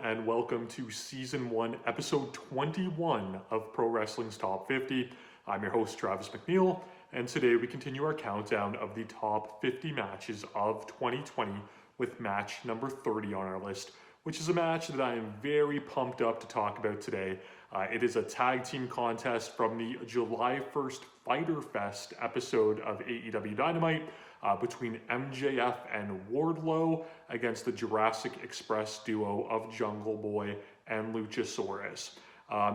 and welcome to Season 1, Episode 21 of Pro Wrestling's Top 50. I'm your host, Travis McNeil, and today we continue our countdown of the top 50 matches of 2020 with match number 30 on our list, which is a match that I am very pumped up to talk about today. It is a tag team contest from the July 1st Fyter Fest episode of AEW Dynamite between MJF and Wardlow against the Jurassic Express duo of Jungle Boy and Luchasaurus.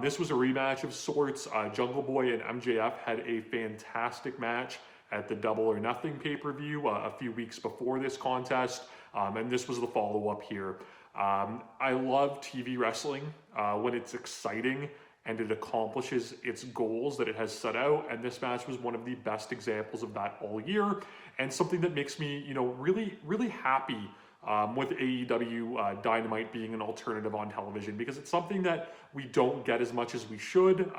This was a rematch of sorts. Jungle Boy and MJF had a fantastic match at the Double or Nothing pay-per-view a few weeks before this contest, and this was the follow-up here. I love TV wrestling when it's exciting and it accomplishes its goals that it has set out, and this match was one of the best examples of that all year, and something that makes me, really happy with AEW Dynamite being an alternative on television, because it's something that we don't get as much as we should,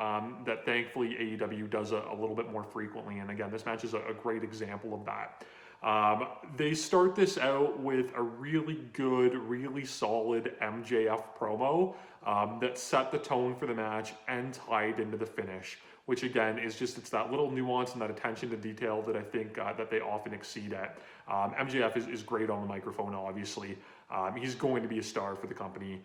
that thankfully AEW does a little bit more frequently, and again, this match is a great example of that. They start this out with a really good, really solid MJF promo that set the tone for the match and tied into the finish, which again is it's that little nuance and that attention to detail that I think that they often exceed at. MJF is great on the microphone, obviously. He's going to be a star for the company.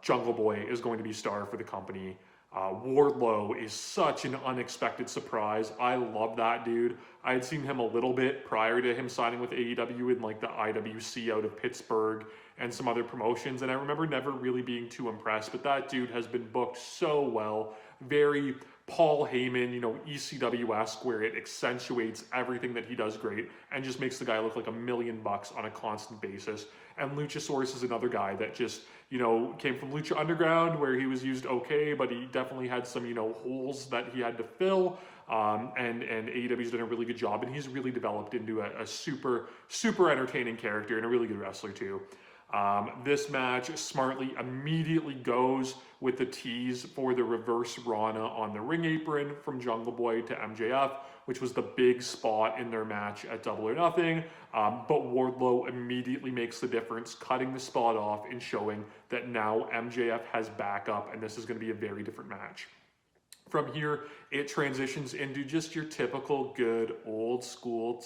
Jungle Boy is going to be a star for the company. Wardlow is such an unexpected surprise. I love that dude. I had seen him a little bit prior to him signing with AEW in like the IWC out of Pittsburgh and some other promotions, and I remember never really being too impressed, but that dude has been booked so well. Very Paul Heyman, ECW-esque, where it accentuates everything that he does great and just makes the guy look like $1 million on a constant basis. And Luchasaurus is another guy that just, came from Lucha Underground, where he was used okay, but he definitely had some, holes that he had to fill. And AEW's done a really good job, and he's really developed into a super, super entertaining character and a really good wrestler too. This match smartly immediately goes with the tease for the reverse Rana on the ring apron from Jungle Boy to MJF, which was the big spot in their match at Double or Nothing. But Wardlow immediately makes the difference, cutting the spot off and showing that now MJF has backup, and this is going to be a very different match. From here, it transitions into just your typical good old school,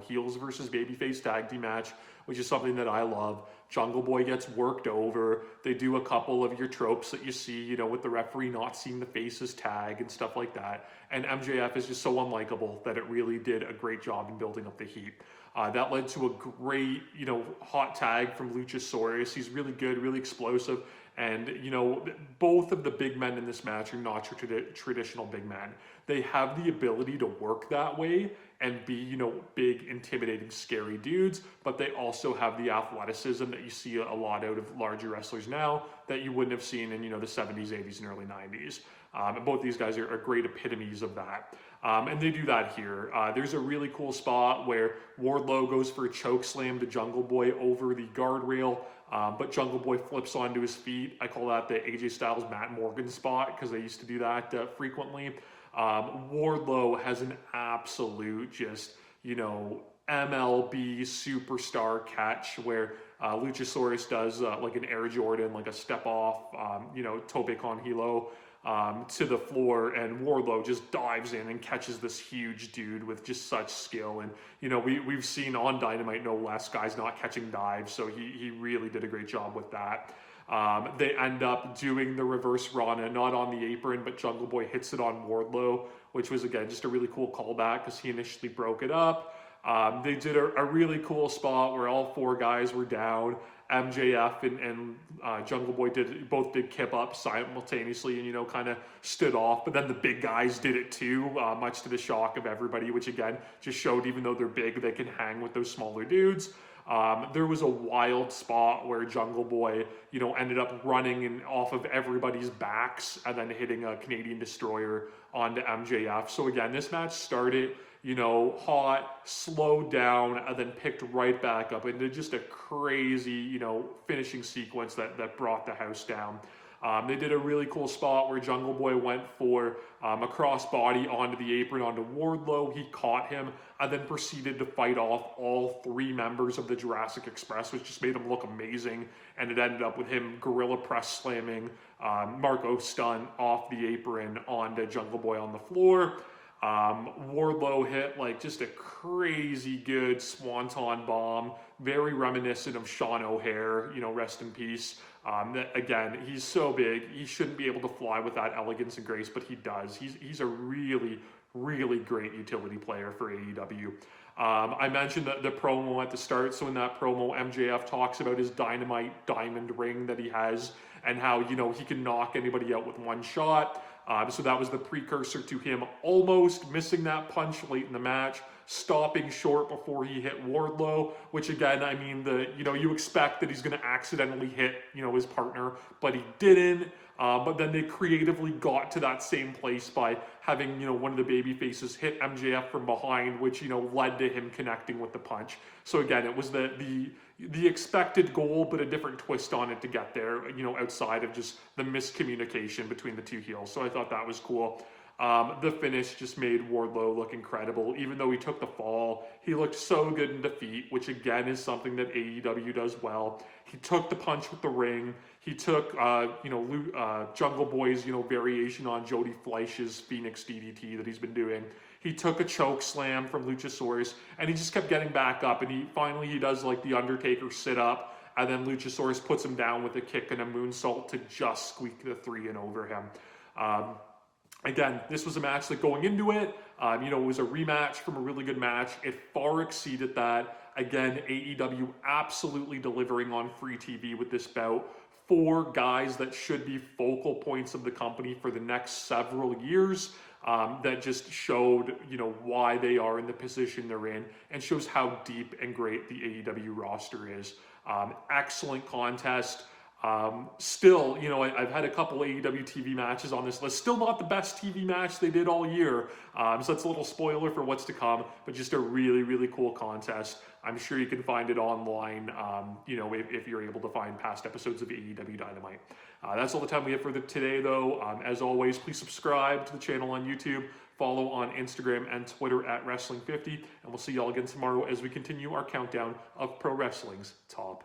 heels versus babyface tag team match, which is something that I love. Jungle Boy gets worked over. They do a couple of your tropes that you see, with the referee not seeing the faces tag and stuff like that. And MJF is just so unlikable that it really did a great job in building up the heat. That led to a great, hot tag from Luchasaurus. He's really good, really explosive. And, both of the big men in this match are not traditional big men. They have the ability to work that way and be, big, intimidating, scary dudes, but they also have the athleticism that you see a lot out of larger wrestlers now that you wouldn't have seen in, the 70s, 80s, and early 90s. And both these guys are great epitomes of that. And they do that here. There's a really cool spot where Wardlow goes for a choke slam to Jungle Boy over the guardrail, but Jungle Boy flips onto his feet. I call that the AJ Styles Matt Morgan spot because I used to do that frequently. Wardlow has an absolute MLB superstar catch where Luchasaurus does like an Air Jordan, like a step off, tope con hilo to the floor, and Wardlow just dives in and catches this huge dude with just such skill. And we've seen on Dynamite no less guys not catching dives, so he really did a great job with that. They end up doing the reverse Rana, not on the apron, but Jungle Boy hits it on Wardlow, which was, again, just a really cool callback because he initially broke it up. They did a really cool spot where all four guys were down. MJF and Jungle Boy both did kip up simultaneously and, kind of stood off. But then the big guys did it too, much to the shock of everybody, which, again, just showed even though they're big, they can hang with those smaller dudes. There was a wild spot where Jungle Boy, ended up running off of everybody's backs and then hitting a Canadian Destroyer onto MJF. So again, this match started, hot, slowed down, and then picked right back up into just a crazy, finishing sequence that brought the house down. They did a really cool spot where Jungle Boy went for a crossbody onto the apron onto Wardlow. He caught him and then proceeded to fight off all 3 members of the Jurassic Express, which just made him look amazing. And it ended up with him gorilla press slamming Marco Stunt off the apron onto Jungle Boy on the floor. Wardlow hit like just a crazy good swanton bomb, very reminiscent of Sean O'Hare, you know, rest in peace. Again, he's so big, he shouldn't be able to fly with that elegance and grace, but he does. He's a really, really great utility player for AEW. I mentioned the promo at the start. So in that promo, MJF talks about his Dynamite diamond ring that he has and how, you know, he can knock anybody out with 1 shot. So that was the precursor to him almost missing that punch late in the match, stopping short before he hit Wardlow, which again, I mean, you expect that he's going to accidentally hit, you know, his partner, but he didn't. But then they creatively got to that same place by having, you know, one of the baby faces hit MJF from behind, which, you know, led to him connecting with the punch. So again, it was the expected goal, but a different twist on it to get there, you know, outside of just the miscommunication between the 2 heels. So I thought that was cool. The finish just made Wardlow look incredible. Even though he took the fall, he looked so good in defeat, which again is something that AEW does well. He took the punch with the ring. He took, Jungle Boy's, you know, variation on Jody Fleisch's Phoenix DDT that he's been doing. He took a choke slam from Luchasaurus, and he just kept getting back up. And he does like the Undertaker sit up, and then Luchasaurus puts him down with a kick and a moonsault to just squeak the 3 in over him. Again, this was a match that going into it, it was a rematch from a really good match. It far exceeded that. Again, AEW absolutely delivering on free TV with this bout. 4 guys that should be focal points of the company for the next several years. That just showed, you know, why they are in the position they're in and shows how deep and great the AEW roster is. Excellent contest. Still, you know, I've had a couple AEW TV matches on this list. Still not the best TV match they did all year. So that's a little spoiler for what's to come, but just a really, really cool contest. I'm sure you can find it online, if you're able to find past episodes of AEW Dynamite. That's all the time we have for today, though. As always, please subscribe to the channel on YouTube, follow on Instagram and Twitter at Wrestling50, and we'll see y'all again tomorrow as we continue our countdown of pro wrestling's top